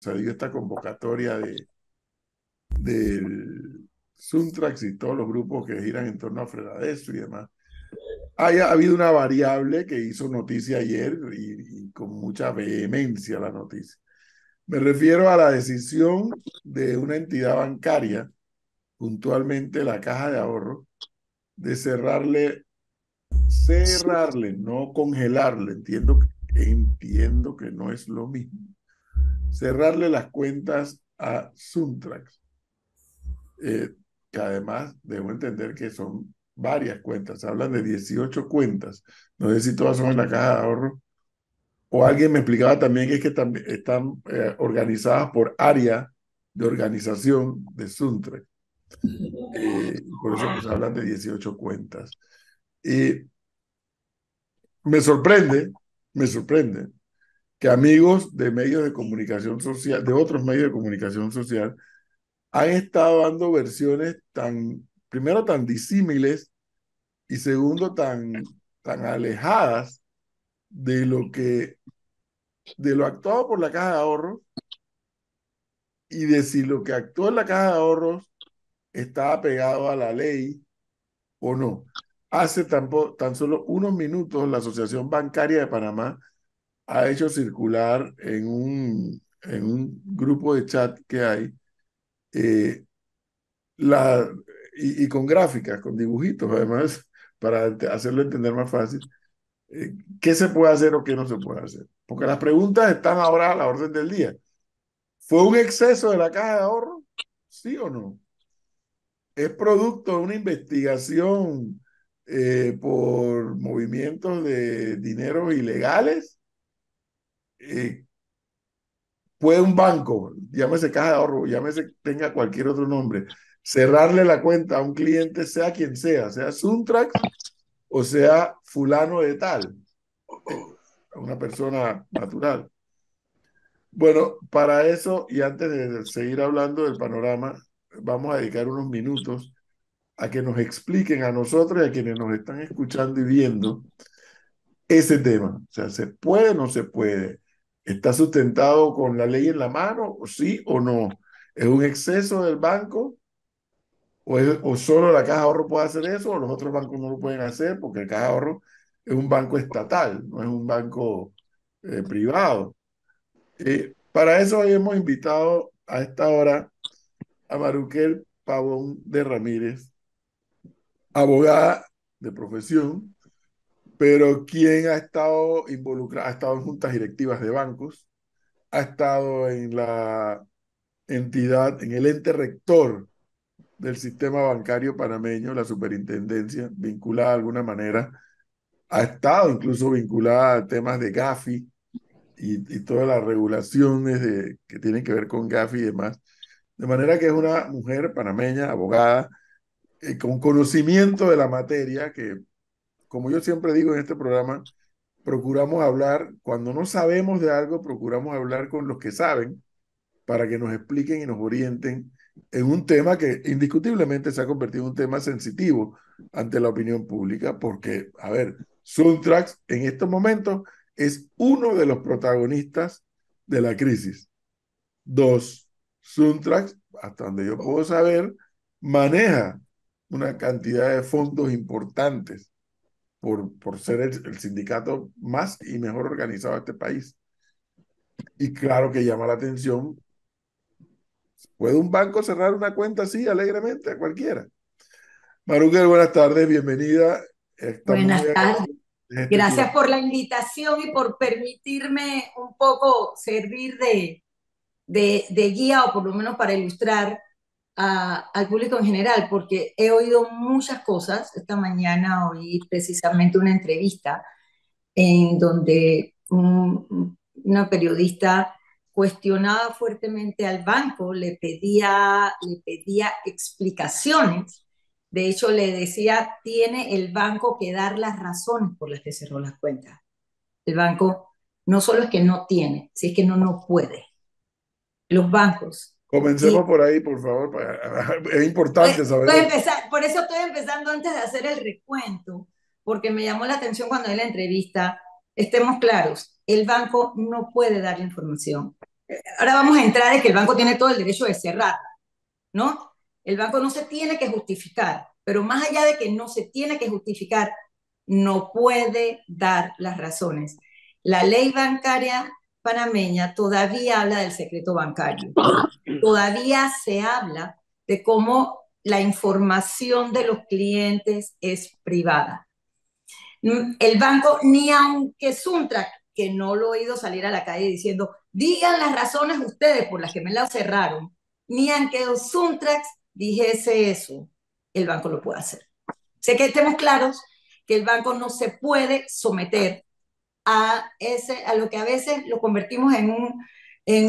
dio esta convocatoria del Suntrax y todos los grupos que giran en torno a Frenadeso y demás, haya habido una variable que hizo noticia ayer y con mucha vehemencia la noticia. Me refiero a la decisión de una entidad bancaria, puntualmente la Caja de Ahorro, de cerrarle, no congelarle, entiendo que no es lo mismo, cerrarle las cuentas a Suntrax, eh, que además debo entender que son varias cuentas, se hablan de 18 cuentas, no sé si todas son en la Caja de Ahorro, o alguien me explicaba también que es que están organizadas por área de organización de Suntrax, por eso pues hablan de 18 cuentas. Y me sorprende que amigos de medios de comunicación social, de otros medios de comunicación social, han estado dando versiones primero tan disímiles y segundo tan alejadas de de lo actuado por la Caja de Ahorros y de si lo que actuó en la Caja de Ahorros estaba pegado a la ley o no. Hace tan solo unos minutos la Asociación Bancaria de Panamá ha hecho circular en un grupo de chat que hay eh, la, con gráficas, con dibujitos, además, para hacerlo entender más fácil, qué se puede hacer o qué no se puede hacer. Porque las preguntas están ahora a la orden del día. ¿Fue un exceso de la caja de ahorro? ¿Sí o no? ¿Es producto de una investigación por movimientos de dinero ilegales? Eh, ¿Puede un banco, llámese caja de ahorro, llámese, tenga cualquier otro nombre, cerrarle la cuenta a un cliente, sea quien sea Suntrax o sea fulano de tal, a una persona natural? Bueno, para eso, y antes de seguir hablando del panorama, vamos a dedicar unos minutos a que nos expliquen a nosotros y a quienes nos están escuchando y viendo ese tema. O sea, ¿se puede o no se puede? ¿Está sustentado con la ley en la mano? ¿Sí o no? ¿Es un exceso del banco? O solo la Caja de Ahorro puede hacer eso? ¿O los otros bancos no lo pueden hacer? Porque el Caja de Ahorro es un banco estatal, no es un banco privado. Para eso hoy hemos invitado a esta hora a Maruquel Pavón de Ramírez, abogada de profesión, pero quien ha estado involucrada, ha estado en juntas directivas de bancos, ha estado en la entidad, en el ente rector del sistema bancario panameño, la superintendencia, vinculada de alguna manera, ha estado incluso vinculada a temas de Gafi y todas las regulaciones que tienen que ver con Gafi y demás. De manera que es una mujer panameña, abogada, con conocimiento de la materia, que como yo siempre digo en este programa, procuramos hablar, cuando no sabemos de algo, procuramos hablar con los que saben para que nos expliquen y nos orienten en un tema que indiscutiblemente se ha convertido en un tema sensitivo ante la opinión pública, porque, a ver, Suntrax en estos momentos es uno de los protagonistas de la crisis. Dos, Suntrax, hasta donde yo puedo saber, maneja una cantidad de fondos importantes por ser el sindicato más y mejor organizado de este país. Y claro que llama la atención. ¿Puede un banco cerrar una cuenta así alegremente a cualquiera? Maruquel, buenas tardes, bienvenida. Estamos muy Buenas tardes. agradecidos de este Gracias tiempo. por la invitación y por permitirme un poco servir de guía o por lo menos para ilustrar al público en general, porque he oído muchas cosas. Esta mañana oí precisamente una entrevista en donde una periodista cuestionaba fuertemente al banco, le pedía explicaciones. De hecho, le decía, tiene el banco que dar las razones por las que cerró las cuentas. El banco no solo es que no tiene, si es que no puede. Los bancos. Comencemos Y por ahí, por favor. Es importante saber voy a eso. empezar, por eso estoy empezando antes de hacer el recuento, porque me llamó la atención cuando vi la entrevista. Estemos claros, el banco no puede dar la información. ahora vamos a entrar en que el banco tiene todo el derecho de cerrar, ¿no? El banco no se tiene que justificar, pero más allá de que no se tiene que justificar, no puede dar las razones. La ley bancaria panameña todavía habla del secreto bancario, todavía se habla de cómo la información de los clientes es privada. El banco, ni aunque Suntrack, que no lo he oído salir a la calle diciendo, digan las razones ustedes por las que me la cerraron, ni aunque Suntrack dijese eso, el banco lo puede hacer. Sé que estemos claros que el banco no se puede someter a lo que a veces lo convertimos en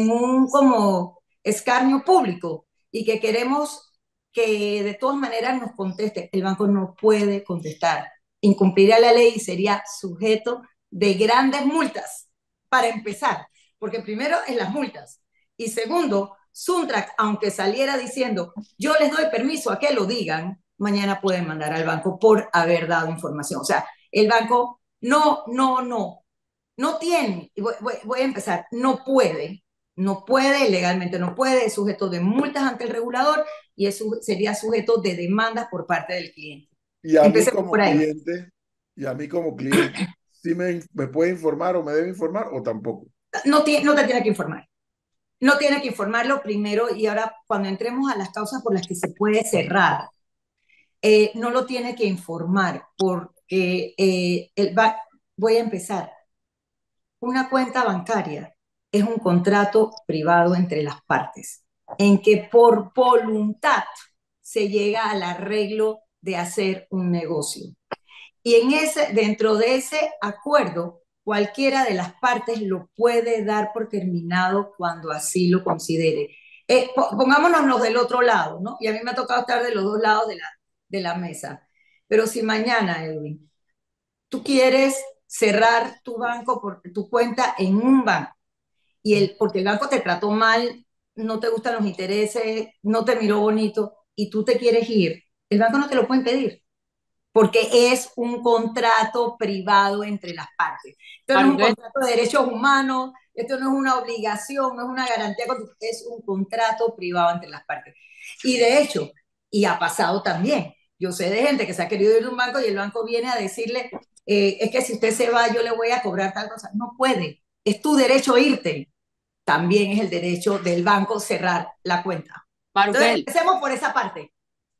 un como escarnio público y que queremos que de todas maneras nos conteste. El banco no puede contestar. Incumpliría la ley y sería sujeto de grandes multas, para empezar, porque primero es las multas. Y segundo, Suntrack, aunque saliera diciendo, yo les doy permiso a que lo digan, mañana pueden mandar al banco por haber dado información. O sea, el banco no tiene, voy a empezar, no puede legalmente, no puede, es sujeto de multas ante el regulador y sería sujeto de demandas por parte del cliente. Y a mí Empecemos como por ahí. cliente, y a mí como cliente, ¿sí me puede informar o me debe informar o tampoco? No te tiene que informar. No tiene que informarlo primero y ahora cuando entremos a las causas por las que se puede cerrar, no lo tiene que informar porque voy a empezar. Una cuenta bancaria es un contrato privado entre las partes, en que por voluntad se llega al arreglo de hacer un negocio. Y dentro de ese acuerdo, cualquiera de las partes lo puede dar por terminado cuando así lo considere. Pongámonos los del otro lado, ¿no? Y a mí me ha tocado estar de los dos lados de la mesa. Pero si mañana, Edwin, tú quieres cerrar tu banco, por tu cuenta en un banco, porque el banco te trató mal, no te gustan los intereses, no te miró bonito y tú te quieres ir, el banco no te lo puede impedir, porque es un contrato privado entre las partes. Esto no es un Maribel, contrato de derechos humanos, esto no es una obligación, no es una garantía, es un contrato privado entre las partes. Y de hecho, y ha pasado también, yo sé de gente que se ha querido ir de un banco y el banco viene a decirle, es que si usted se va yo le voy a cobrar tal cosa. No puede, es tu derecho irte, también es el derecho del banco cerrar la cuenta. Entonces, Maribel, empecemos por esa parte.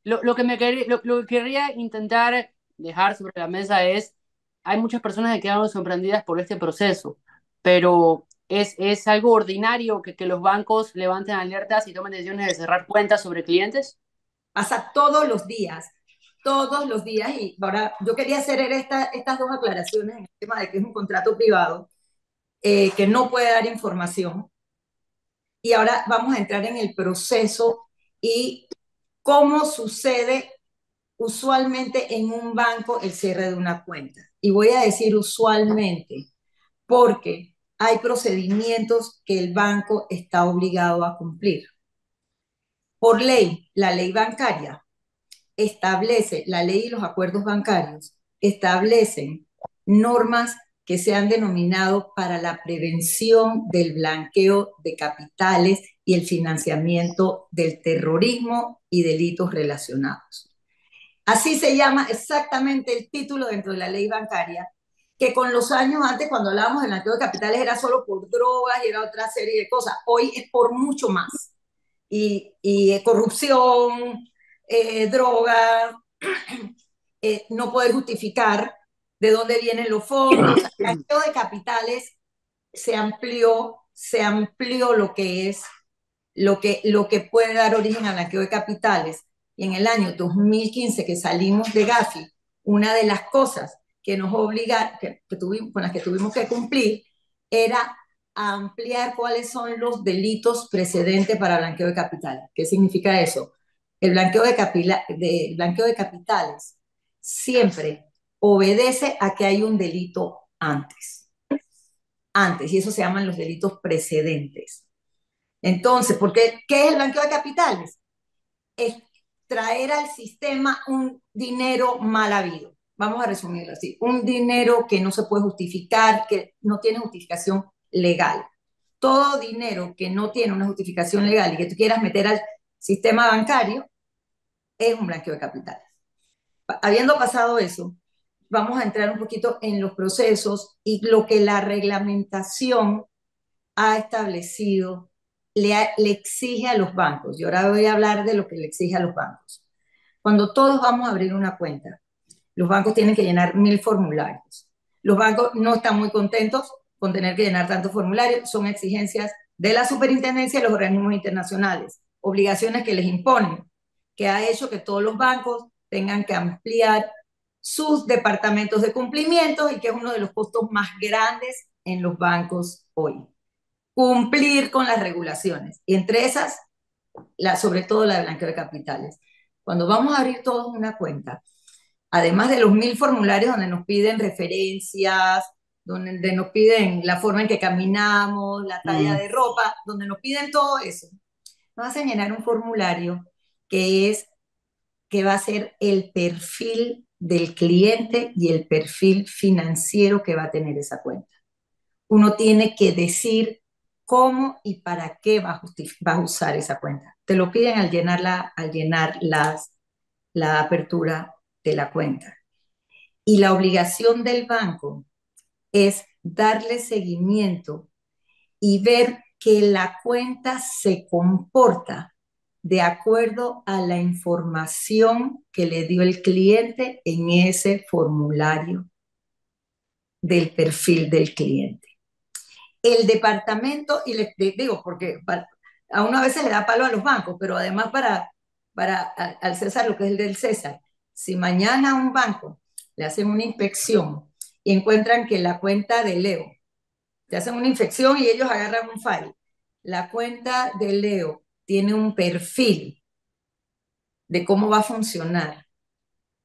lo que querría intentar dejar sobre la mesa es, hay muchas personas que quedaron sorprendidas por este proceso, pero es algo ordinario que los bancos levanten alertas y tomen decisiones de cerrar cuentas sobre clientes. Pasa todos los días, y ahora yo quería hacer estas dos aclaraciones en el tema de que es un contrato privado, que no puede dar información, y ahora vamos a entrar en el proceso y cómo sucede usualmente en un banco el cierre de una cuenta. Y voy a decir usualmente, porque hay procedimientos que el banco está obligado a cumplir. Por ley, la ley bancaria establece, la ley y los acuerdos bancarios establecen normas que se han denominado para la prevención del blanqueo de capitales y el financiamiento del terrorismo y delitos relacionados. Así se llama exactamente el título dentro de la ley bancaria, que con los años antes, cuando hablábamos del blanqueo de capitales, era solo por drogas y era otra serie de cosas. Hoy es por mucho más. Y corrupción, droga, no poder justificar de dónde vienen los fondos. El blanqueo de capitales se amplió lo que es, lo que puede dar origen al blanqueo de capitales. Y en el año 2015 que salimos de Gafi, una de las cosas que nos obliga, con las que tuvimos que cumplir, era ampliar cuáles son los delitos precedentes para blanqueo de capitales. ¿Qué significa eso? El blanqueo de capitales siempre obedece a que hay un delito antes, y eso se llaman los delitos precedentes. Entonces, ¿qué es el blanqueo de capitales? Es traer al sistema un dinero mal habido. Vamos a resumirlo así. Un dinero que no se puede justificar, que no tiene justificación legal. todo dinero que no tiene una justificación legal y que tú quieras meter al sistema bancario es un blanqueo de capitales. Habiendo pasado eso, vamos a entrar un poquito en los procesos y lo que la reglamentación ha establecido, le exige a los bancos. Y ahora voy a hablar de lo que le exige a los bancos. Cuando todos vamos a abrir una cuenta, los bancos tienen que llenar 1000 formularios. Los bancos no están muy contentos con tener que llenar tantos formularios, son exigencias de la superintendencia y los organismos internacionales, obligaciones que les imponen, que ha hecho que todos los bancos tengan que ampliar sus departamentos de cumplimiento y que es uno de los costos más grandes en los bancos hoy. Cumplir con las regulaciones, y entre esas, sobre todo la de blanqueo de capitales. Cuando vamos a abrir todos una cuenta, además de los 1000 formularios donde nos piden referencias, donde nos piden la forma en que caminamos, la talla de ropa, donde nos piden todo eso, nos hacen llenar un formulario que va a ser el perfil del cliente y el perfil financiero que va a tener esa cuenta. Uno tiene que decir cómo y para qué va a usar esa cuenta. Te lo piden al llenar la apertura de la cuenta. Y la obligación del banco es darle seguimiento y ver que la cuenta se comporta de acuerdo a la información que le dio el cliente en ese formulario del perfil del cliente. El departamento, y les digo, porque a uno a veces le da palo a los bancos, pero además al César lo que es el del César, si mañana a un banco le hacen una inspección y encuentran que la cuenta de Leo, te hacen una inspección y ellos agarran un file, la cuenta de Leo tiene un perfil de cómo va a funcionar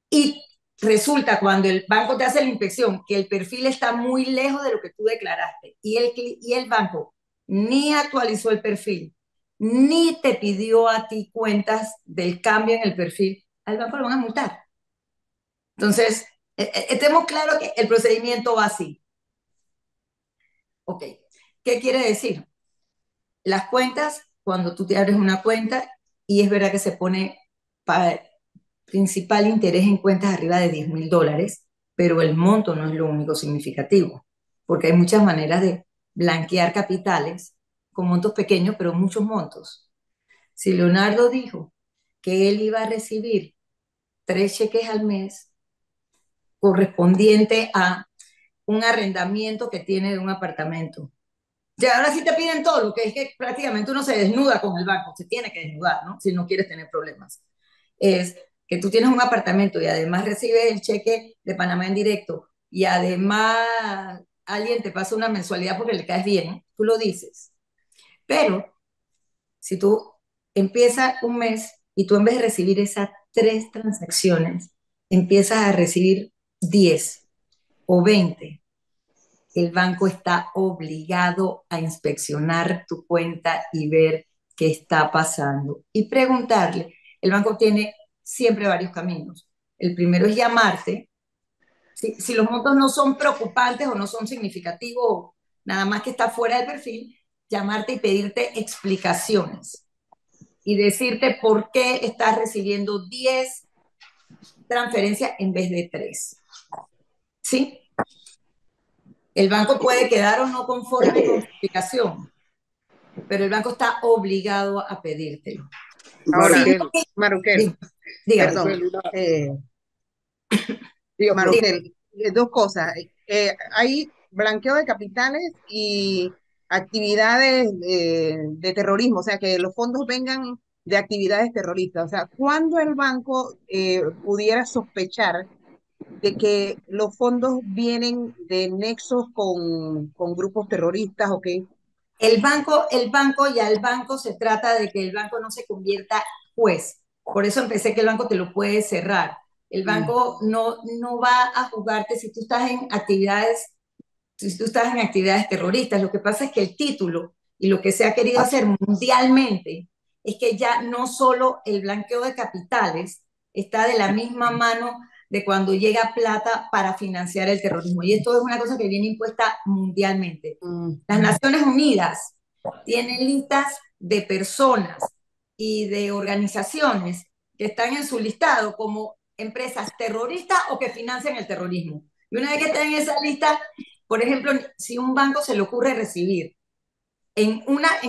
y resulta cuando el banco te hace la inspección que el perfil está muy lejos de lo que tú declaraste y el banco ni actualizó el perfil, ni te pidió a ti cuentas del cambio en el perfil, al banco lo van a multar. Entonces, estemos claros que el procedimiento va así. Ok, ¿qué quiere decir? Las cuentas, cuando tú te abres una cuenta, y es verdad que se pone para principal interés en cuentas arriba de $10,000, pero el monto no es lo único significativo, porque hay muchas maneras de blanquear capitales con montos pequeños, pero muchos montos. Si Leonardo dijo que él iba a recibir 3 cheques al mes correspondiente a un arrendamiento que tiene de un apartamento. Ya ahora sí te piden todo, lo que es que prácticamente uno se desnuda con el banco, se tiene que desnudar, ¿no? Si no quieres tener problemas. Es que tú tienes un apartamento y además recibes el cheque de Panamá en directo y además alguien te pasa una mensualidad porque le caes bien, tú lo dices. Pero si tú empiezas un mes y tú en vez de recibir esas 3 transacciones, empiezas a recibir 10 o 20, el banco está obligado a inspeccionar tu cuenta y ver qué está pasando y preguntarle. El banco tiene siempre varios caminos. El primero es llamarte. Si los montos no son preocupantes o no son significativos, nada más que está fuera del perfil, llamarte y pedirte explicaciones y decirte por qué estás recibiendo 10 transferencias en vez de 3. ¿Sí? El banco puede quedar o no conforme con su explicación, pero el banco está obligado a pedírtelo. Ahora, Sí, Maruquel, dígame. perdón, Maruquel, dos cosas. Hay blanqueo de capitales y actividades de terrorismo, o sea, que los fondos vengan de actividades terroristas. O sea, ¿cuándo el banco pudiera sospechar de que los fondos vienen de nexos con grupos terroristas o qué? El banco ya el banco se trata de que el banco no se convierta juez. Por eso empecé que el banco te lo puede cerrar. El banco no va a jugarte si tú estás en actividades, si tú estás en actividades terroristas. Lo que pasa es que el título y lo que se ha querido hacer mundialmente es que ya no solo el blanqueo de capitales está de la misma mano de cuando llega plata para financiar el terrorismo. Y esto es una cosa que viene impuesta mundialmente. Las Naciones Unidas tiene listas de personas y de organizaciones que están en su listado como empresas terroristas o que financian el terrorismo. Y una vez que están en esa lista, por ejemplo, si un banco se le ocurre recibir en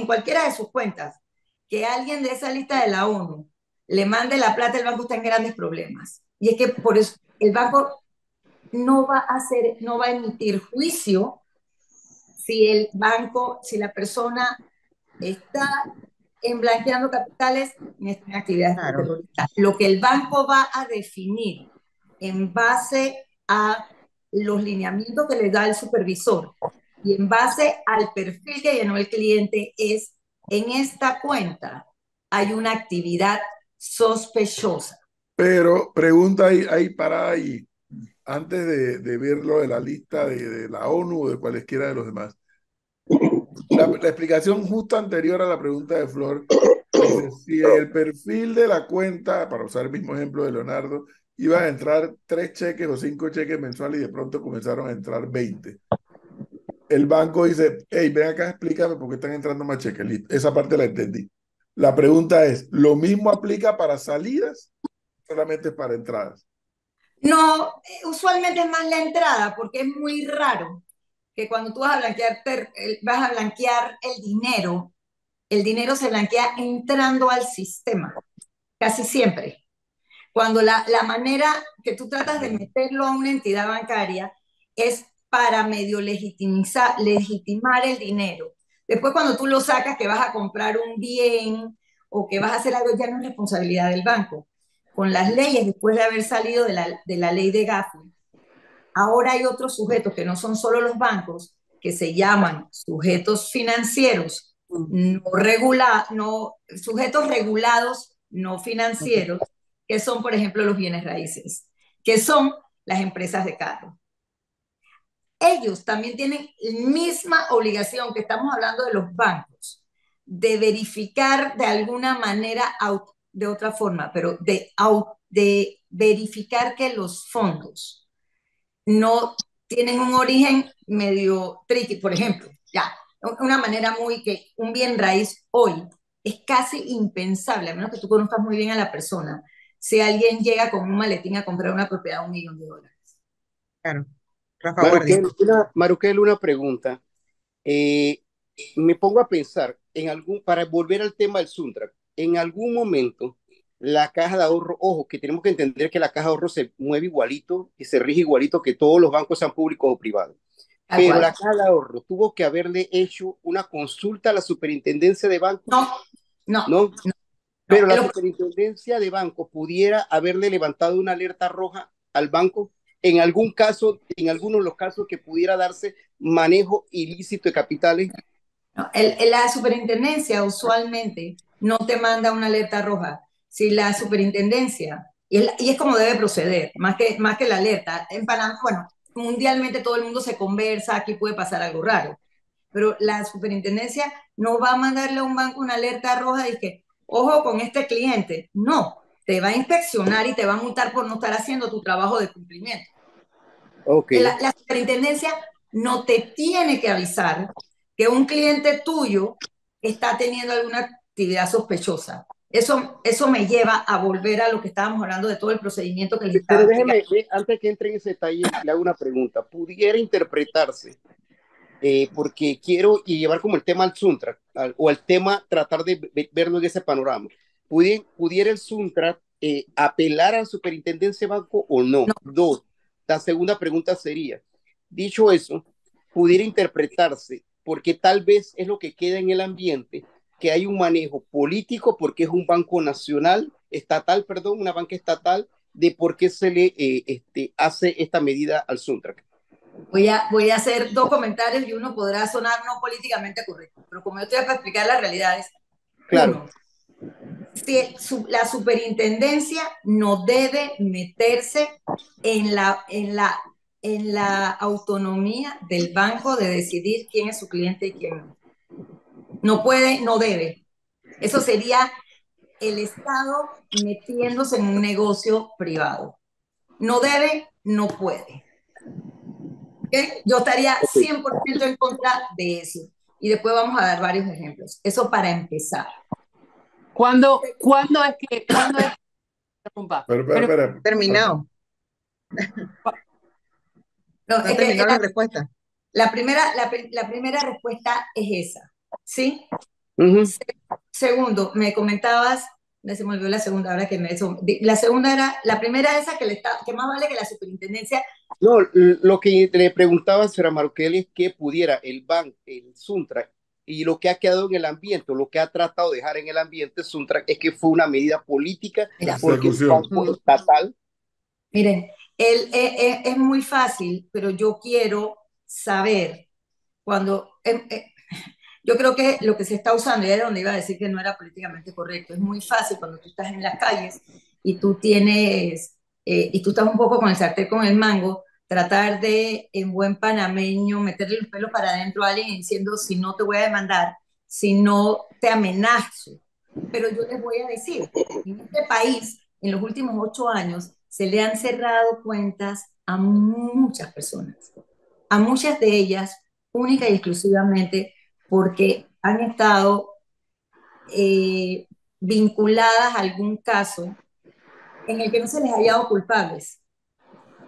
cualquiera de sus cuentas que alguien de esa lista de la ONU le mande la plata, el banco está en grandes problemas. Y es que por eso el banco no va a emitir juicio si el banco, si la persona está en blanqueando capitales en actividades Claro. terroristas. Lo que el banco va a definir en base a los lineamientos que le da el supervisor y en base al perfil que llenó el cliente es, en esta cuenta hay una actividad sospechosa. Pero pregunta ahí para ahí, antes de ver lo de la lista de la ONU o de cualesquiera de los demás. La explicación justo anterior a la pregunta de Flor dice, si el perfil de la cuenta, para usar el mismo ejemplo de Leonardo, iba a entrar 3 cheques o 5 cheques mensuales y de pronto comenzaron a entrar 20. El banco dice, hey, ven acá, explícame por qué están entrando más cheques. Listo. Esa parte la entendí. La pregunta es, ¿lo mismo aplica para salidas? Solamente para entradas. No, usualmente es más la entrada porque es muy raro que cuando tú vas a blanquear el dinero se blanquea entrando al sistema, casi siempre. Cuando la manera que tú tratas de meterlo a una entidad bancaria es para medio legitimar el dinero. Después cuando tú lo sacas que vas a comprar un bien o que vas a hacer algo, ya no es responsabilidad del banco. Con las leyes, después de haber salido de la ley de Gafi, ahora hay otros sujetos que no son solo los bancos, que se llaman sujetos financieros, sujetos regulados no financieros, que son, por ejemplo, los bienes raíces, que son las empresas de carro. Ellos también tienen la misma obligación que estamos hablando de los bancos, de verificar de alguna manera, de otra forma, pero de verificar que los fondos no tienen un origen medio tricky. Por ejemplo, ya, una manera muy que un bien raíz hoy es casi impensable, a menos que tú conozcas muy bien a la persona, si alguien llega con un maletín a comprar una propiedad de $1.000.000. Claro. Rafa Guardia. Maruquel, una pregunta. Eh, Me pongo a pensar, para volver al tema del Suntra, en algún momento la caja de ahorro, ojo, que tenemos que entender que la caja de ahorro se mueve igualito y se rige igualito que todos los bancos, sean públicos o privados. Pero la caja de ahorro tuvo que haberle hecho una consulta a la superintendencia de bancos. No. Pero la superintendencia de bancos pudiera haberle levantado una alerta roja al banco en algún caso, en algunos de los casos que pudiera darse manejo ilícito de capitales. No, la superintendencia usualmente no te manda una alerta roja. Si la superintendencia, y es como debe proceder, más que la alerta, en Panamá, bueno, mundialmente todo el mundo se conversa, aquí puede pasar algo raro, pero la superintendencia no va a mandarle a un banco una alerta roja y que, ojo con este cliente, no, te va a inspeccionar y te va a multar por no estar haciendo tu trabajo de cumplimiento. Okay. La superintendencia no te tiene que avisar que un cliente tuyo está teniendo alguna actividad sospechosa. Eso me lleva a volver a lo que estábamos hablando de todo el procedimiento que les estaba Pero déjeme, explicando. antes que entre en ese detalle, le hago una pregunta. ¿Pudiera interpretarse, porque quiero llevar como el tema al Suntra, o al tema tratar de verlo en ese panorama? ¿Pudiera el Suntra apelar a la superintendencia de banco o no? No. Dos, la segunda pregunta sería, dicho eso, pudiera interpretarse, porque tal vez es lo que queda en el ambiente, que hay un manejo político porque es un banco nacional, una banca estatal, de por qué se le hace esta medida al Suntrack. Voy a hacer dos comentarios y uno podrá sonar no políticamente correcto, pero como yo estoy para explicar las realidades, Claro. La superintendencia no debe meterse en la autonomía del banco de decidir quién es su cliente y quién no. No puede, no debe. Eso sería el Estado metiéndose en un negocio privado. No debe, no puede. ¿Okay? Yo estaría 100% en contra de eso. y después vamos a dar varios ejemplos. Eso para empezar. ¿Cuándo es que interrumpa? Pero, Pero espera. Terminado. No, No es que terminó la respuesta. la primera respuesta es esa, ¿sí? Ujú. Segundo, me comentabas, se me olvidó la segunda, ahora que la segunda era, la primera esa que más vale que la superintendencia. No, lo que le preguntaba a señora Marukeli es que pudiera el banco, el Suntra, y lo que ha quedado en el ambiente, lo que ha tratado de dejar en el ambiente Suntra es que fue una medida política Mira, porque el Persecución. banco estatal. miren, es muy fácil, pero yo quiero saber cuando... yo creo que lo que se está usando, y era donde iba a decir que no era políticamente correcto, es muy fácil cuando tú estás en las calles y tú tienes, y tú estás un poco con el sartén con el mango, tratar de, en buen panameño, meterle los pelos para adentro a alguien diciendo, si no te voy a demandar, si no te amenazo. Pero yo les voy a decir, en este país, en los últimos 8 años, se le han cerrado cuentas a muchas personas, a muchas de ellas, única y exclusivamente porque han estado eh, vinculadas a algún caso en el que no se les haya dado culpables,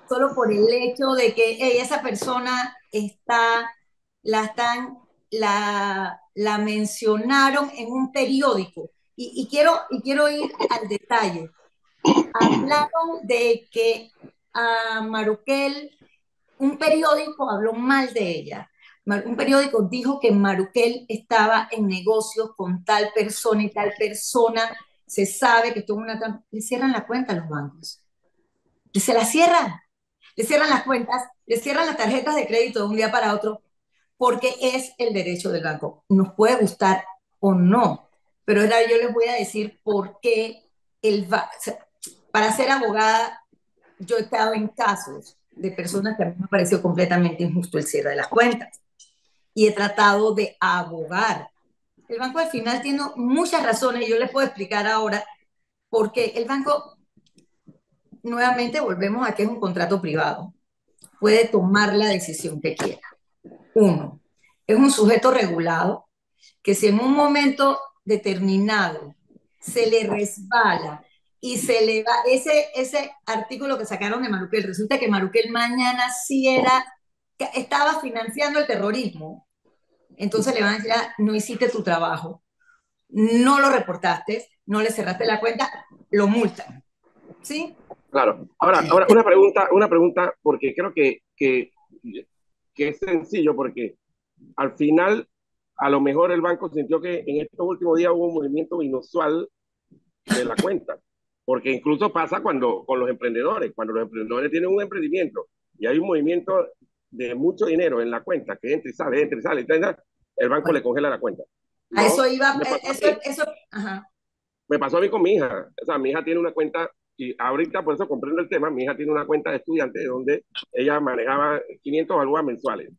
solo por el hecho de que hey, esa persona está, la mencionaron en un periódico. Y quiero ir al detalle. Hablaron de que a Maruquel un periódico habló mal de ella. Un periódico dijo que Maruquel estaba en negocios con tal persona y tal persona se sabe que tuvo una trampa. Le cierran la cuenta a los bancos. Se la cierran. Le cierran las cuentas, le cierran las tarjetas de crédito de un día para otro, porque es el derecho del banco. Nos puede gustar o no, pero ahora yo les voy a decir por qué para ser abogada yo he estado en casos de personas que a mí me pareció completamente injusto el cierre de las cuentas y he tratado de abogar. El banco al final tiene muchas razones y yo les puedo explicar ahora porque el banco, nuevamente volvemos a que es un contrato privado, puede tomar la decisión que quiera. Uno, es un sujeto regulado que si en un momento determinado se le resbala y se le va ese artículo que sacaron de Maruquel, resulta que Maruquel mañana sí estaba financiando el terrorismo, entonces le van a decir, ah, no hiciste tu trabajo, no lo reportaste, no le cerraste la cuenta, lo multan, ¿sí? Claro. Ahora una pregunta, porque creo que es sencillo, porque al final, a lo mejor el banco sintió que en estos últimos días hubo un movimiento inusual de la cuenta, porque incluso pasa con los emprendedores, cuando los emprendedores tienen un emprendimiento y hay un movimiento de mucho dinero en la cuenta, que entra y sale, el banco Bueno, le congela la cuenta. a eso ¿No? iba, ajá. Me pasó a mí con mi hija. O sea, mi hija tiene una cuenta, y ahorita por eso comprendo el tema, mi hija tiene una cuenta de estudiante donde ella manejaba 500 balboas mensuales.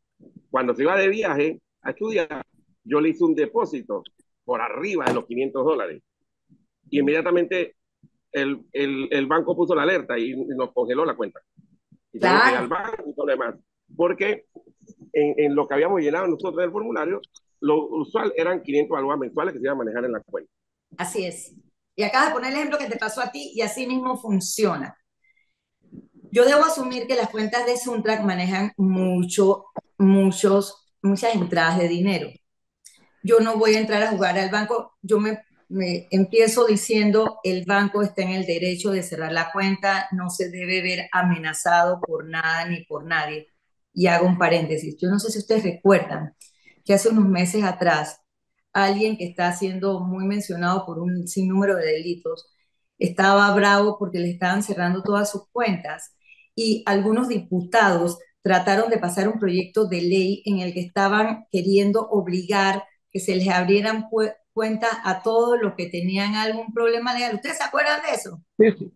Cuando se iba de viaje a estudiar, yo le hice un depósito por arriba de los $500. Y inmediatamente el banco puso la alerta y nos congeló la cuenta. Y tuvimos que ir al Claro, banco y todo lo demás. Porque en lo que habíamos llenado nosotros del formulario, lo usual eran 500 balboas mensuales que se iban a manejar en la cuenta. así es. Y acabas de poner el ejemplo que te pasó a ti y así mismo funciona. Yo debo asumir que las cuentas de Suntrack manejan muchas entradas de dinero. Yo no voy a entrar a jugar al banco, yo me empiezo diciendo el banco está en el derecho de cerrar la cuenta, no se debe ver amenazado por nada ni por nadie. Y hago un paréntesis, yo no sé si ustedes recuerdan que hace unos meses atrás alguien que está siendo muy mencionado por un sinnúmero de delitos estaba bravo porque le estaban cerrando todas sus cuentas y algunos diputados trataron de pasar un proyecto de ley en el que estaban queriendo obligar que se les abrieran cuentas a todos los que tenían algún problema legal. ¿Ustedes se acuerdan de eso? Sí, sí.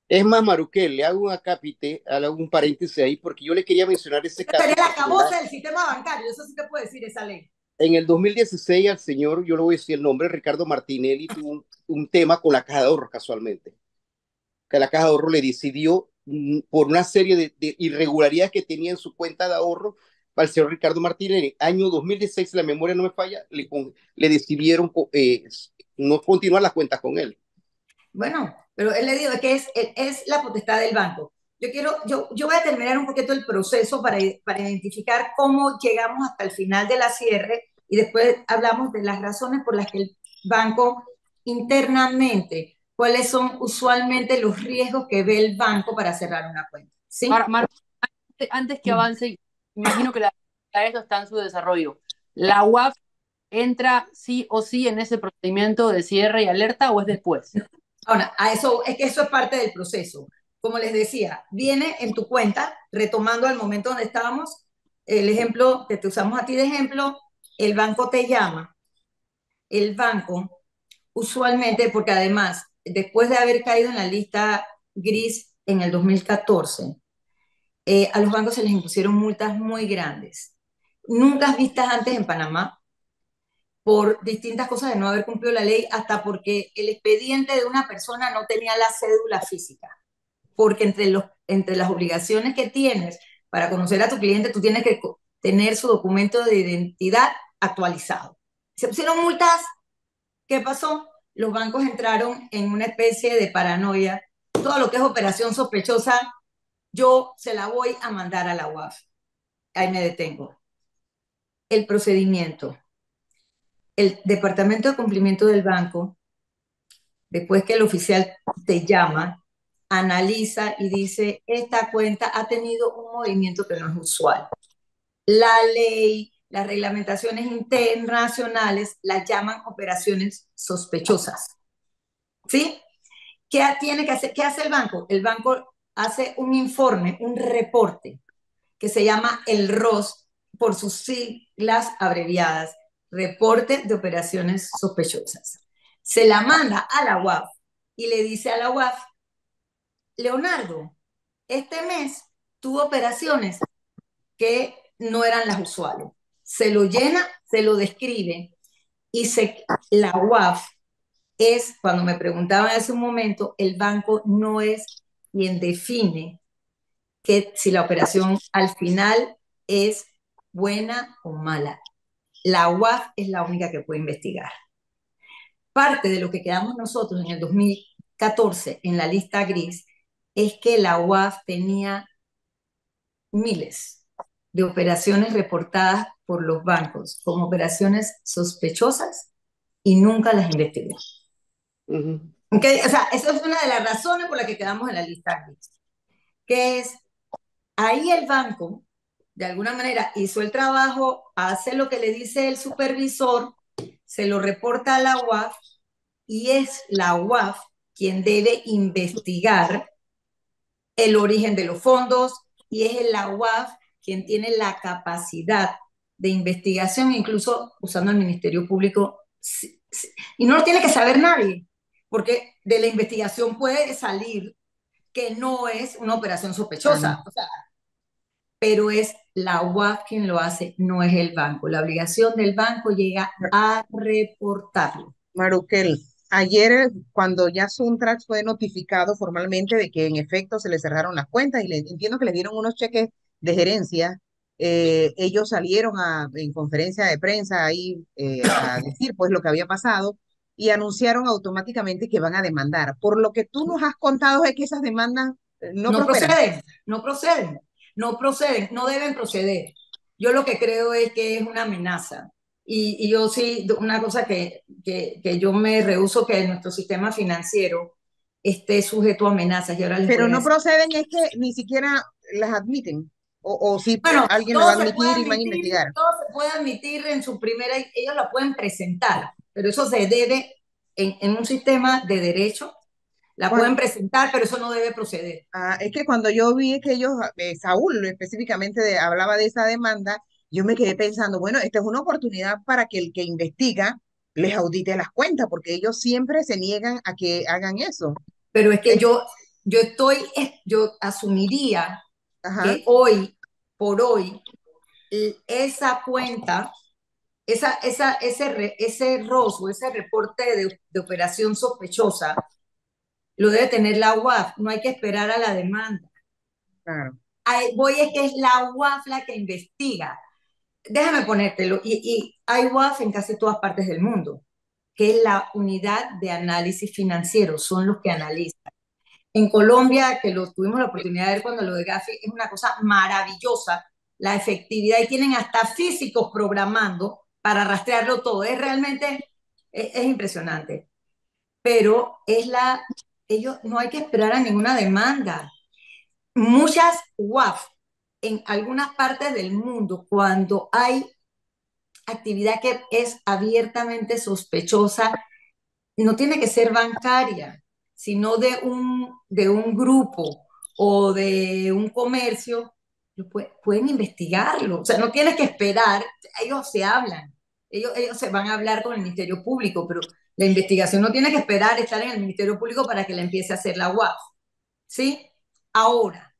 Es más, Maruquel, le hago un acápite, le hago un paréntesis ahí, porque yo le quería mencionar ese Esta sería caso la particular. acabose del sistema bancario, eso sí te puede decir esa ley. En el 2016, al señor, yo le voy a decir el nombre, Ricardo Martinelli, tuvo un tema con la Caja de Ahorros casualmente. Que la Caja de Ahorros le decidió, por una serie de irregularidades que tenía en su cuenta de ahorro, al señor Ricardo Martinelli. Año 2016, si la memoria no me falla, le decidieron no continuar las cuentas con él. Bueno, pero él le digo que es la potestad del banco. Yo voy a terminar un poquito el proceso para identificar cómo llegamos hasta el final de la cierre y después hablamos de las razones por las que el banco internamente, cuáles son usualmente los riesgos que ve el banco para cerrar una cuenta. ¿Sí? Ahora, antes que avance, imagino que esto está en su desarrollo. ¿La UAF entra sí o sí en ese procedimiento de cierre y alerta o es después? Ahora, es que eso es parte del proceso. Como les decía, viene en tu cuenta, retomando al momento donde estábamos, el ejemplo que te usamos a ti de ejemplo, el banco te llama. El banco, usualmente, porque además, después de haber caído en la lista gris en el 2014, a los bancos se les impusieron multas muy grandes, nunca vistas antes en Panamá, por distintas cosas de no haber cumplido la ley, hasta porque el expediente de una persona no tenía la cédula física, porque entre las obligaciones que tienes para conocer a tu cliente, tú tienes que tener su documento de identidad actualizado. Se pusieron multas. ¿Qué pasó? Los bancos entraron en una especie de paranoia. Todo lo que es operación sospechosa, yo se la voy a mandar a la UAF. Ahí me detengo. El procedimiento. El departamento de cumplimiento del banco, después que el oficial te llama, analiza y dice, esta cuenta ha tenido un movimiento que no es usual. La ley, las reglamentaciones internacionales las llaman operaciones sospechosas. ¿Sí? ¿Qué tiene que hacer? ¿Qué hace el banco? El banco hace un informe, un reporte, que se llama el ROS, por sus siglas abreviadas, Reporte de Operaciones Sospechosas. Se la manda a la UAF y le dice a la UAF, Leonardo, este mes tuvo operaciones que no eran las usuales. Se lo llena, se lo describe y la UAF es, cuando me preguntaban en ese momento, el banco no es quien define que si la operación al final es buena o mala. La UAF es la única que puede investigar. Parte de lo que quedamos nosotros en el 2014 en la lista gris es que la UAF tenía miles de operaciones reportadas por los bancos como operaciones sospechosas y nunca las investigó. Okay, o sea, esa es una de las razones por las que quedamos en la lista gris, que es ahí el banco, de alguna manera, hizo el trabajo, hace lo que le dice el supervisor, se lo reporta a la UAF y es la UAF quien debe investigar el origen de los fondos y es la UAF quien tiene la capacidad de investigación, incluso usando el Ministerio Público, y no lo tiene que saber nadie, porque de la investigación puede salir que no es una operación sospechosa, o sea, pero es la UAF quien lo hace, no es el banco. La obligación del banco llega a reportarlo. Maruquel, ayer cuando ya Suntrax fue notificado formalmente de que en efecto se le cerraron las cuentas y entiendo que le dieron unos cheques de gerencia, ellos salieron en conferencia de prensa ahí a decir pues lo que había pasado y anunciaron automáticamente que van a demandar. Por lo que tú nos has contado es que esas demandas no prosperan. No proceden, no deben proceder. Yo lo que creo es que es una amenaza. Y yo sí, una cosa que yo me rehúso que nuestro sistema financiero esté sujeto a amenazas. Y ahora les Pero voy a no decir. proceden es que ni siquiera las admiten. O si Bueno, alguien lo va a admitir y van a investigar. todo se puede admitir en su primera, ellos la pueden presentar, pero eso se debe en un sistema de derecho, la pueden presentar, pero eso no debe proceder. Es que cuando yo vi que ellos, Saúl específicamente hablaba de esa demanda, yo me quedé pensando, bueno, esta es una oportunidad para que el que investiga les audite las cuentas, porque ellos siempre se niegan a que hagan eso. Pero es que yo asumiría que hoy por hoy esa cuenta, ese ROS o ese reporte de operación sospechosa lo debe tener la UAF, no hay que esperar a la demanda. Claro. voy es que es la UAF la que investiga. Déjame ponértelo, y hay UAF en casi todas partes del mundo, que es la unidad de análisis financiero, son los que analizan. En Colombia, que lo tuvimos la oportunidad de ver cuando lo de Gafi, es una cosa maravillosa, la efectividad, y tienen hasta físicos programando para rastrearlo todo. Es realmente, es impresionante. Pero ellos no hay que esperar a ninguna demanda. Muchas UAF en algunas partes del mundo, cuando hay actividad que es abiertamente sospechosa, no tiene que ser bancaria, sino de un grupo o de un comercio, pueden investigarlo. O sea, no tienes que esperar, ellos se hablan, ellos se van a hablar con el Ministerio Público, pero la investigación no tiene que esperar estar en el Ministerio Público para que la empiece a hacer la UAF, ¿sí? Ahora,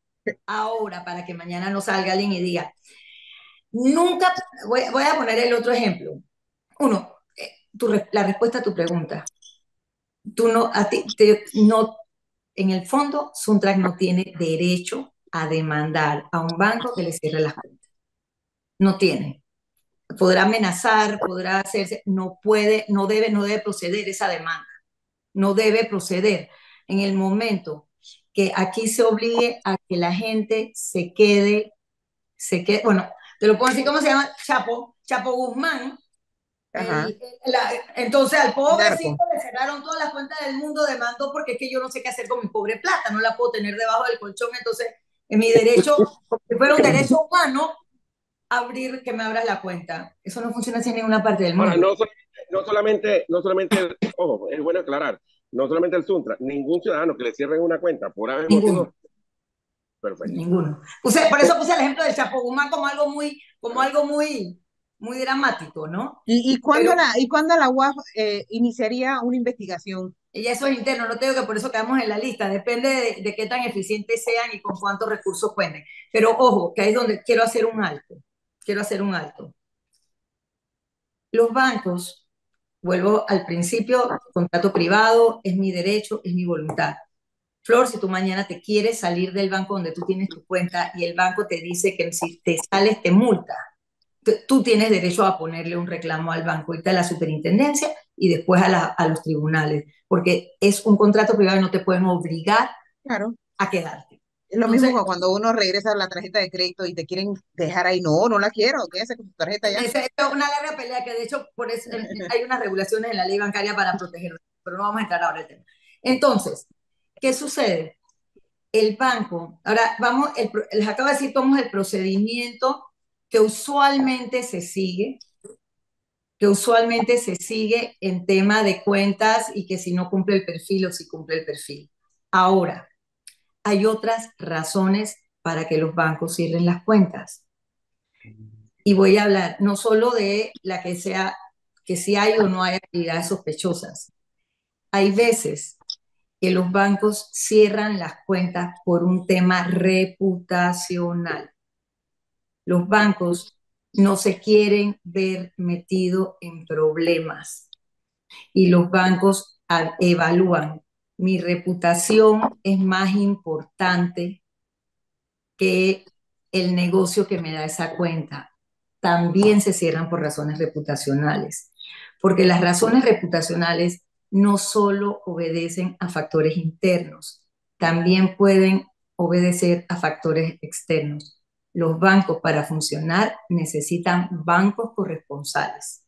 para que mañana no salga alguien y diga, nunca, voy a poner el otro ejemplo. Uno, la respuesta a tu pregunta. Tú no, no, en el fondo, Suntrack no tiene derecho a demandar a un banco que le cierre las cuentas. No tiene. Podrá amenazar, podrá hacerse, no puede, no debe proceder esa demanda. No debe proceder en el momento que aquí se obligue a que la gente bueno, te lo puedo decir, ¿cómo se llama? Chapo Guzmán. Ajá, Entonces al narco. pobrecito le cerraron todas las cuentas del mundo, demandó porque es que yo no sé qué hacer con mi pobre plata, no la puedo tener debajo del colchón, entonces en mi derecho, si fuera un derecho humano, que me abras la cuenta. Eso no funciona así en ninguna parte del Ahora, mundo. no solamente, ojo, es bueno aclarar, no solamente el Suntra, ningún ciudadano que le cierren una cuenta por haber Ninguno, motivo, perfecto. ninguno. Por eso puse el ejemplo del Chapo Guzmán como algo muy, muy dramático, ¿no? Pero Y cuándo la UAF iniciaría una investigación? y eso es interno, no te digo que por eso quedamos en la lista, depende de qué tan eficientes sean y con cuántos recursos cuenten. Pero ojo, que ahí es donde quiero hacer un alto. Quiero hacer un alto. Los bancos, vuelvo al principio, contrato privado, es mi derecho, es mi voluntad. Flor, si tú mañana te quieres salir del banco donde tú tienes tu cuenta y el banco te dice que si te sales te multa, tú tienes derecho a ponerle un reclamo al banco, irte a la superintendencia y después a los tribunales, porque es un contrato privado y no te pueden obligar Claro. a quedarte. Es lo mismo Entonces, que cuando uno regresa la tarjeta de crédito y te quieren dejar ahí. No, no la quiero. Quédese con tu tarjeta ya. esa es una larga pelea que de hecho por eso hay unas regulaciones en la ley bancaria para protegerlo, pero no vamos a entrar ahora en el tema. Entonces, ¿qué sucede? El banco, ahora vamos, les acabo de decir cómo es el procedimiento que usualmente se sigue, en tema de cuentas y que si no cumple el perfil o si cumple el perfil. Ahora, hay otras razones para que los bancos cierren las cuentas. Y voy a hablar no solo de la que sea, que si hay o no hay actividades sospechosas. Hay veces que los bancos cierran las cuentas por un tema reputacional. Los bancos no se quieren ver metidos en problemas y los bancos evalúan, mi reputación es más importante que el negocio que me da esa cuenta. También se cierran por razones reputacionales, porque las razones reputacionales no solo obedecen a factores internos, también pueden obedecer a factores externos. Los bancos para funcionar necesitan bancos corresponsales.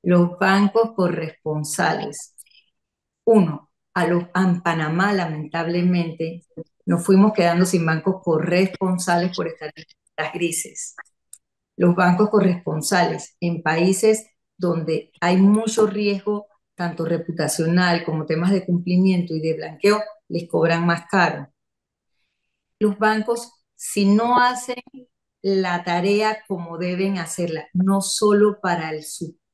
Los bancos corresponsales. Uno, en Panamá, lamentablemente, nos fuimos quedando sin bancos corresponsales por estar en las grises. Los bancos corresponsales en países donde hay mucho riesgo, tanto reputacional como temas de cumplimiento y de blanqueo, les cobran más caro. Los bancos, si no hacen la tarea como deben hacerla, no solo para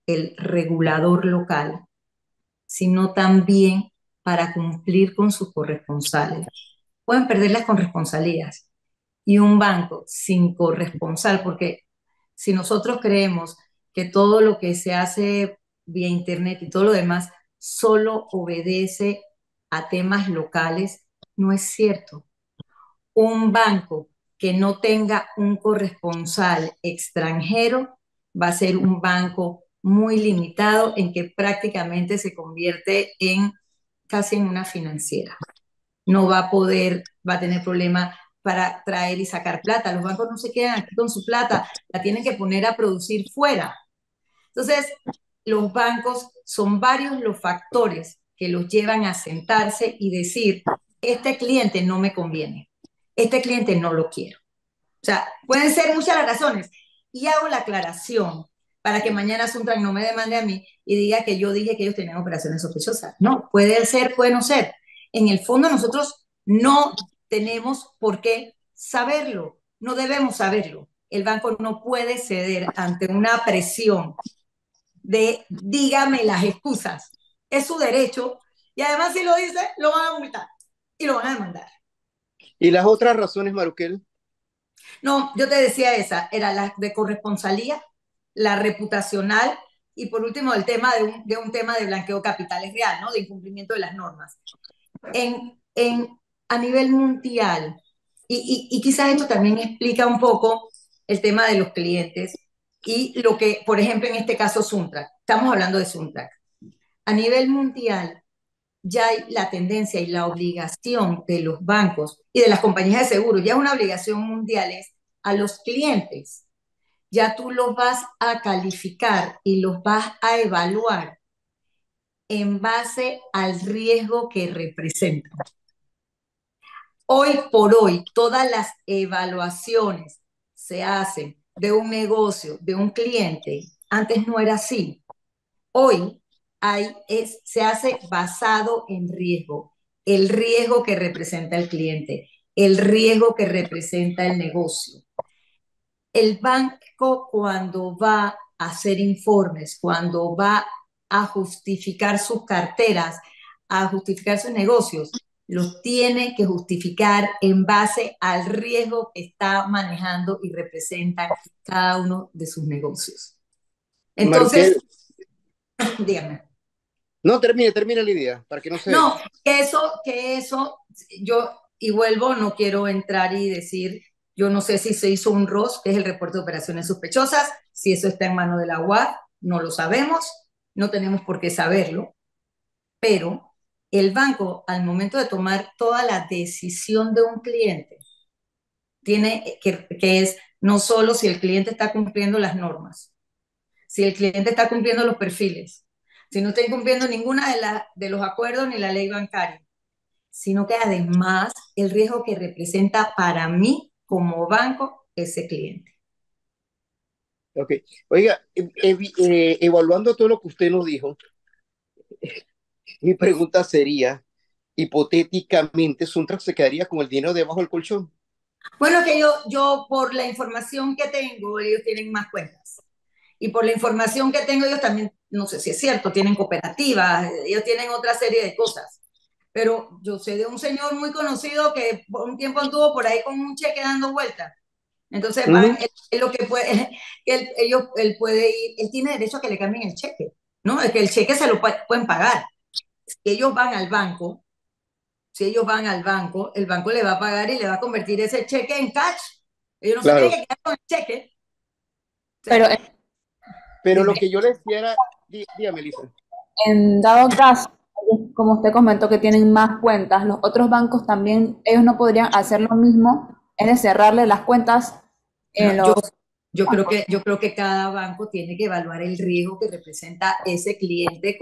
el regulador local, sino también para cumplir con sus corresponsales. Pueden perder las corresponsalías. Y un banco sin corresponsal, porque si nosotros creemos que todo lo que se hace vía Internet y todo lo demás solo obedece a temas locales, no es cierto. Un banco que no tenga un corresponsal extranjero va a ser un banco muy limitado en que prácticamente se convierte en casi en una financiera. No va a poder, va a tener problemas para traer y sacar plata. Los bancos no se quedan aquí con su plata, la tienen que poner a producir fuera. Entonces, los bancos son varios los factores que los llevan a sentarse y decir, este cliente no me conviene, este cliente no lo quiero. O sea, pueden ser muchas las razones. Y hago la aclaración para que mañana Suntran no me demande a mí y diga que yo dije que ellos tenían operaciones sospechosas. No, puede ser, puede no ser. En el fondo nosotros no tenemos por qué saberlo, no debemos saberlo. El banco no puede ceder ante una presión de dígame las excusas. Es su derecho y además si lo dice, lo van a multar y lo van a demandar. ¿Y las otras razones, Maruquel? No, yo te decía esa, era la de corresponsalía, la reputacional y por último el tema de un tema de blanqueo de capitales real, ¿no? De incumplimiento de las normas. A nivel mundial, y quizás esto también explica un poco el tema de los clientes y lo que, por ejemplo, en este caso Suntrack, estamos hablando de Suntrack. A nivel mundial, ya hay la tendencia y la obligación de los bancos y de las compañías de seguros, ya es una obligación mundial, es a los clientes. Ya tú los vas a calificar y los vas a evaluar en base al riesgo que representan. Hoy por hoy, todas las evaluaciones se hacen de un negocio, de un cliente. Antes no era así. Hoy se hace basado en riesgo, el riesgo que representa el cliente, el riesgo que representa el negocio. El banco cuando va a hacer informes, cuando va a justificar sus carteras, a justificar sus negocios, los tiene que justificar en base al riesgo que está manejando y representa cada uno de sus negocios. Entonces, Maruquel, dígame. no, termine la idea, para que no se... No, que eso, yo, y vuelvo, no quiero entrar y decir, yo no sé si se hizo un ROS, que es el reporte de operaciones sospechosas, si eso está en manos de la UAD, no lo sabemos, no tenemos por qué saberlo, pero el banco, al momento de tomar toda la decisión de un cliente, tiene que es no solo si el cliente está cumpliendo las normas, si el cliente está cumpliendo los perfiles, si no está incumpliendo ninguna de los acuerdos ni la ley bancaria, sino que además el riesgo que representa para mí como banco ese cliente. Ok. Oiga, evaluando todo lo que usted nos dijo, mi pregunta sería, hipotéticamente, ¿Suntrack se quedaría con el dinero debajo del colchón? Bueno, que yo por la información que tengo, ellos tienen más cuentas. Y por la información que tengo, ellos también, no sé si es cierto, tienen cooperativas, ellos tienen otra serie de cosas. Pero yo sé de un señor muy conocido que por un tiempo anduvo por ahí con un cheque dando vueltas. Entonces, van, él lo que puede, él puede ir, él tiene derecho a que le cambien el cheque, ¿no? Es que el cheque se lo pueden pagar. Si ellos van al banco, si ellos van al banco, el banco le va a pagar y le va a convertir ese cheque en cash. Ellos no se Claro, tienen que quedar con el cheque. O Pero sea, pero lo dime. que yo le decía era, dígame, Lisa. en dado caso, como usted comentó que tienen más cuentas, los otros bancos también, ellos no podrían hacer lo mismo, es de cerrarle las cuentas en No, los yo creo que cada banco tiene que evaluar el riesgo que representa ese cliente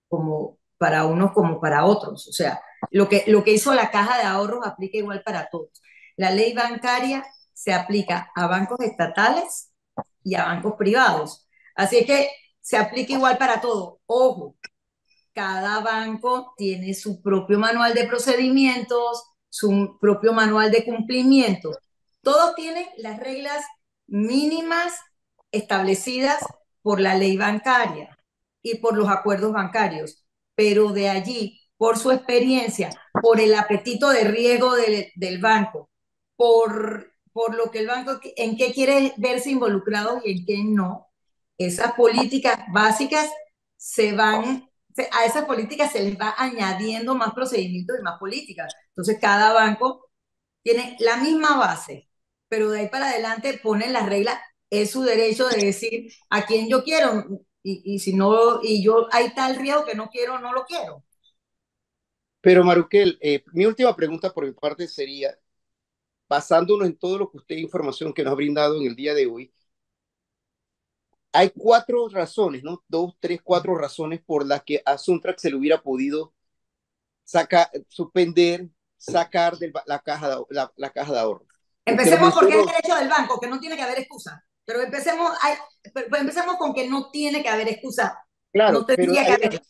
como para unos como para otros. O sea, lo que hizo la caja de ahorros aplica igual para todos. La ley bancaria se aplica a bancos estatales y a bancos privados. Así es que se aplica igual para todo. Ojo, cada banco tiene su propio manual de procedimientos, su propio manual de cumplimiento. Todos tienen las reglas mínimas establecidas por la ley bancaria y por los acuerdos bancarios, pero de allí, por su experiencia, por el apetito de riesgo del banco, por lo que el banco, en qué quiere verse involucrado y en qué no, esas políticas básicas a esas políticas se les va añadiendo más procedimientos y más políticas. Entonces, cada banco tiene la misma base, pero de ahí para adelante ponen las reglas, es su derecho de decir a quién yo quiero, y si no, y yo hay tal riesgo que no quiero, no lo quiero. Pero Maruquel, mi última pregunta por mi parte sería, basándonos en todo lo que usted, información que nos ha brindado en el día de hoy, hay cuatro razones, ¿no? Dos, tres, cuatro razones por las que a Suntrack se le hubiera podido suspender, sacar de la caja de ahorro. Usted lo Empecemos porque es mencionó. derecho del banco, que no tiene que haber excusa. Pero empecemos con que no tiene que haber excusa. No Claro, tendría que haber.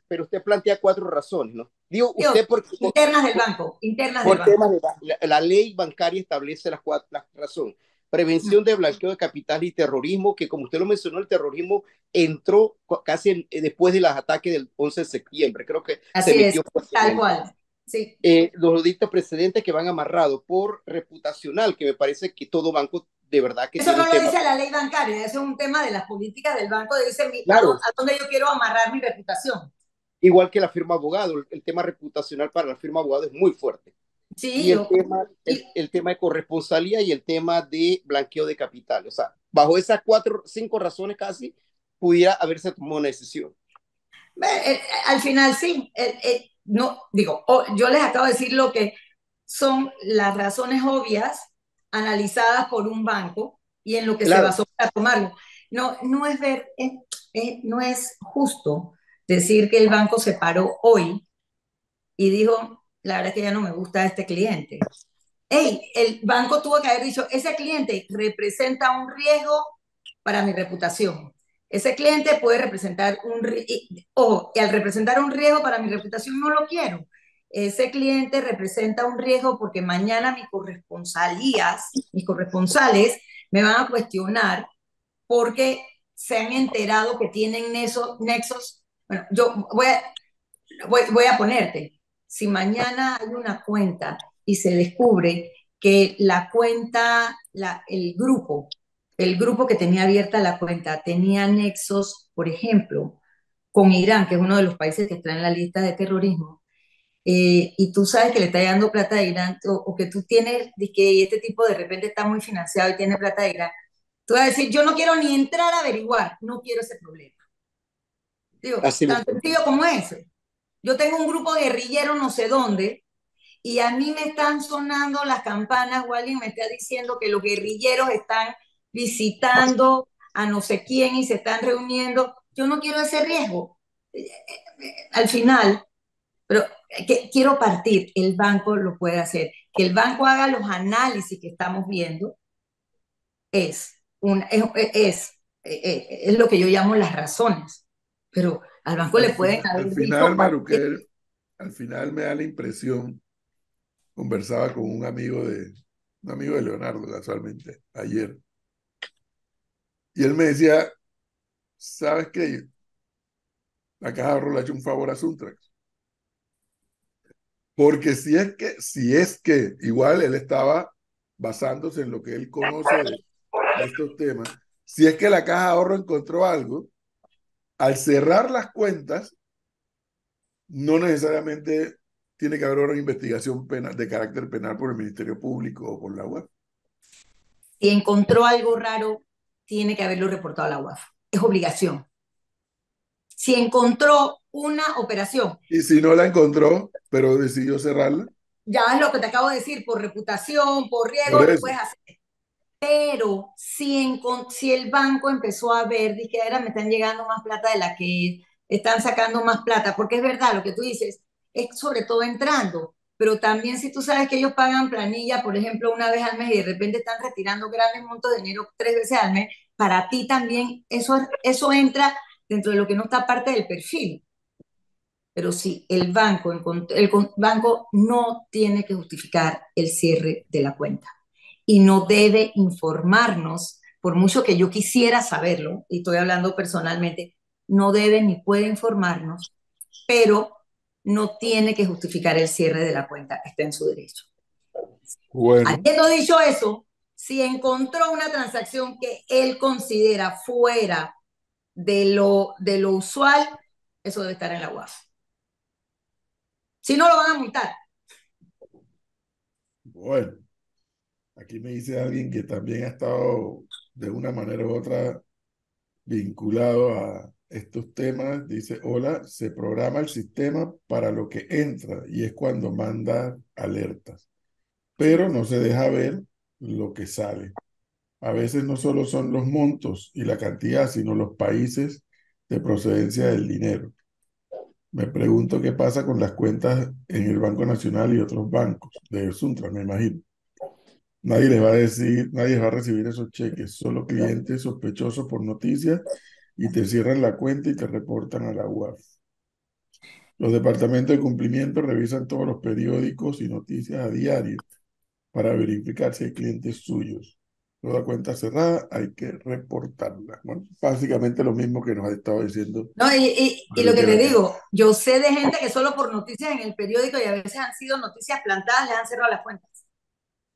pero usted plantea cuatro razones, ¿no? Digo, Digo, usted internas del banco, internas del por banco. temas de la ley bancaria establece las razones. Prevención de blanqueo de capital y terrorismo, que como usted lo mencionó, el terrorismo entró casi después de los ataques del 11 de septiembre, creo que se Así es, metió tal fuertemente. cual. Sí. Los delitos precedentes que van amarrados por reputacional, que me parece que todo banco de verdad que Eso tiene no un lo tema. dice la ley bancaria, eso es un tema de las políticas del banco, de dice Claro, a dónde yo quiero amarrar mi reputación. igual que la firma abogado, el tema reputacional para la firma abogado es muy fuerte. Sí, Y y, el tema de corresponsalía y el tema de blanqueo de capital. O sea, bajo esas cuatro, cinco razones casi, pudiera haberse tomado una decisión. al final sí, no, digo, yo les acabo de decir lo que son las razones obvias analizadas por un banco y en lo que se Claro, basó para tomarlo. No, no es no es justo decir que el banco se paró hoy y dijo, la verdad es que ya no me gusta este cliente. Hey, el banco tuvo que haber dicho, ese cliente representa un riesgo para mi reputación. Ese cliente puede representar ojo, y al representar un riesgo para mi reputación no lo quiero. Ese cliente representa un riesgo porque mañana mis corresponsales me van a cuestionar porque se han enterado que tienen nexos. Bueno, voy a ponerte, si mañana hay una cuenta y se descubre que la cuenta, el grupo que tenía abierta la cuenta tenía nexos, por ejemplo, con Irán, que es uno de los países que está en la lista de terrorismo, y tú sabes que le está dando plata a Irán, o que tú tienes, de que este tipo de repente está muy financiado y tiene plata de Irán, tú vas a decir, yo no quiero ni entrar a averiguar, no quiero ese problema. Digo, así tan mismo. sencillo como ese. Yo tengo un grupo guerrillero no sé dónde y a mí me están sonando las campanas o alguien me está diciendo que los guerrilleros están visitando a no sé quién y se están reuniendo. Yo no quiero ese riesgo. Al final, pero quiero partir, el banco lo puede hacer. Que el banco haga los análisis que estamos viendo es, un, es lo que yo llamo las razones. Pero al banco le pueden Al haber final, dicho cualquier. Maruquel, al final me da la impresión, conversaba con un amigo de Leonardo casualmente ayer, y él me decía, ¿sabes qué? La Caja de Ahorro le ha hecho un favor a Suntrax. Porque si es que, igual él estaba basándose en lo que él conoce de estos temas, si es que la Caja de Ahorro encontró algo, al cerrar las cuentas, no necesariamente tiene que haber una investigación penal, de carácter penal por el Ministerio Público o por la UAF. Si encontró algo raro, tiene que haberlo reportado a la UAF. Es obligación. Si encontró una operación, Y si no la encontró, pero decidió cerrarla, ya es lo que te acabo de decir, por reputación, por riesgo, por lo eso. puedes hacer. Pero si el banco empezó a ver, dije, ahora me están llegando más plata de la que están sacando más plata, porque es verdad lo que tú dices, es sobre todo entrando, pero también si tú sabes que ellos pagan planilla, por ejemplo, una vez al mes y de repente están retirando grandes montos de dinero 3 veces al mes, para ti también eso entra dentro de lo que no está parte del perfil. Pero sí, el banco no tiene que justificar el cierre de la cuenta y no debe informarnos, por mucho que yo quisiera saberlo, y estoy hablando personalmente, no debe ni puede informarnos, pero no tiene que justificar el cierre de la cuenta, está en su derecho. Bueno, Habiendo dicho eso, si encontró una transacción que él considera fuera de lo usual, eso debe estar en la UAF. Si no, lo van a multar. bueno. aquí me dice alguien que también ha estado de una manera u otra vinculado a estos temas. Dice, hola, se programa el sistema para lo que entra y es cuando manda alertas, pero no se deja ver lo que sale. A veces no solo son los montos y la cantidad, sino los países de procedencia del dinero. Me pregunto qué pasa con las cuentas en el Banco Nacional y otros bancos de Suntra, me imagino. Nadie les va a decir, nadie va a recibir esos cheques, solo clientes sospechosos por noticias y te cierran la cuenta y te reportan a la UAF. Los departamentos de cumplimiento revisan todos los periódicos y noticias a diario para verificar si hay clientes suyos. Toda cuenta cerrada hay que reportarla. Bueno, básicamente lo mismo que nos ha estado diciendo. No, y lo que le digo, yo sé de gente que solo por noticias en el periódico y a veces han sido noticias plantadas, les han cerrado las cuentas.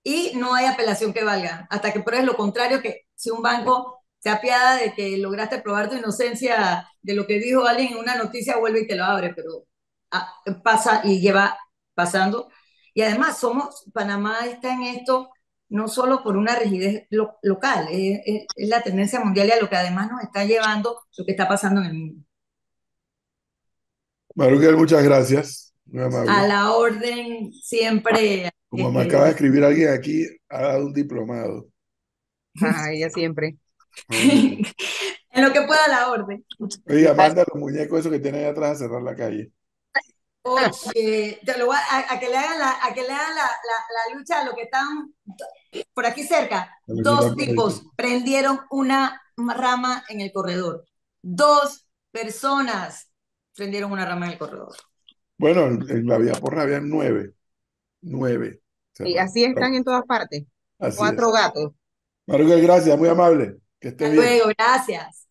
Y no hay apelación que valga, hasta que pruebes lo contrario, que si un banco se apiada de que lograste probar tu inocencia de lo que dijo alguien en una noticia, vuelve y te lo abre, pero pasa y lleva pasando. Y además, Panamá está en esto no solo por una rigidez local, es la tendencia mundial y a lo que además nos está llevando lo que está pasando en el mundo. Maruquel, muchas gracias. Muy A amable. la orden siempre. Como me acaba de escribir alguien aquí, ha dado un diplomado. Ella siempre. En lo que pueda, a la orden. Oiga, manda los muñecos esos que tiene ahí atrás a cerrar la calle. Oye, te lo voy a que le hagan la lucha a los que están por aquí cerca. A los que Dos están por ahí. tipos prendieron una rama en el corredor. Dos personas prendieron una rama en el corredor. Bueno, en la Vía Porra habían 9. 9. Y así están en todas partes. Así es. 4 gatos. Maruquel, gracias, muy amable. Que esté Hasta bien. luego, gracias.